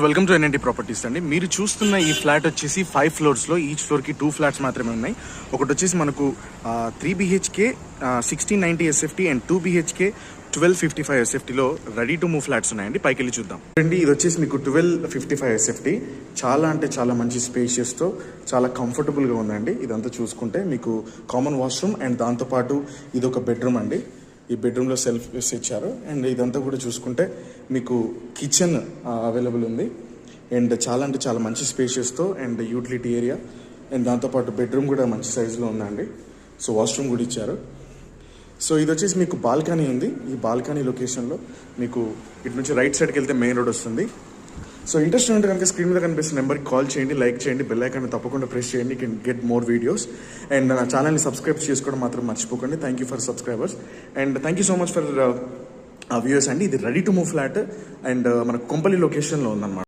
Welcome to NNT properties అండి. మీరు చూస్తున్న ఈ ఫ్లాట్ వచ్చేసి 5 ఫ్లోర్స్లో, ఈచ్ ఫ్లోర్కి 2 ఫ్లాట్స్ మాత్రమే ఉన్నాయి. ఒకటి వచ్చేసి మనకు 3 BHK 1690 SFT అండ్ 2 BHK 1255 SFTలో రెడీ టు మూవ్ ఫ్లాట్స్ ఉన్నాయండి. పైకి వెళ్ళి చూద్దాం అండి. ఇది వచ్చేసి మీకు 1255 SFT. చాలా అంటే చాలా మంచి స్పేషియస్తో చాలా కంఫర్టబుల్గా ఉందండి. ఇదంతా చూసుకుంటే మీకు కామన్ వాష్రూమ్ అండ్ దాంతోపాటు ఇది ఒక బెడ్రూమ్ అండి. ఈ బెడ్రూమ్లో సెల్ఫ్ ఇచ్చారు అండ్ ఇదంతా కూడా చూసుకుంటే మీకు కిచెన్ అవైలబుల్ ఉంది అండ్ చాలా అంటే చాలా మంచి స్పేషియస్తో అండ్ యూటిలిటీ ఏరియా అండ్ దాంతోపాటు బెడ్రూమ్ కూడా మంచి సైజులో ఉందండి. సో వాష్రూమ్ కూడా ఇచ్చారు. సో ఇది వచ్చేసి మీకు బాల్కనీ ఉంది. ఈ బాల్కనీ లొకేషన్లో మీకు ఇటు నుంచి రైట్ సైడ్కి వెళ్తే మెయిన్ రోడ్ వస్తుంది. సో ఇంట్రెస్ట్ ఉంటే కనుక స్క్రీన్ మీద కనిపిస్తున్న నెంబర్కి కాల్ చేయండి, లైక్ చేయండి, బెల్ ఐకాన్ తప్పకుండా ప్రెస్ చేయండి. Can get more videos and నా ఛానల్ని సబ్స్క్రైబ్ చేసుకోవడం మాత్రం మర్చిపోకండి. Thank you for subscribers and thank you so much for viewers అండి. ఇది ready to move flat and మన కొంపల్లి లొకేషన్లో ఉందన్నమాట.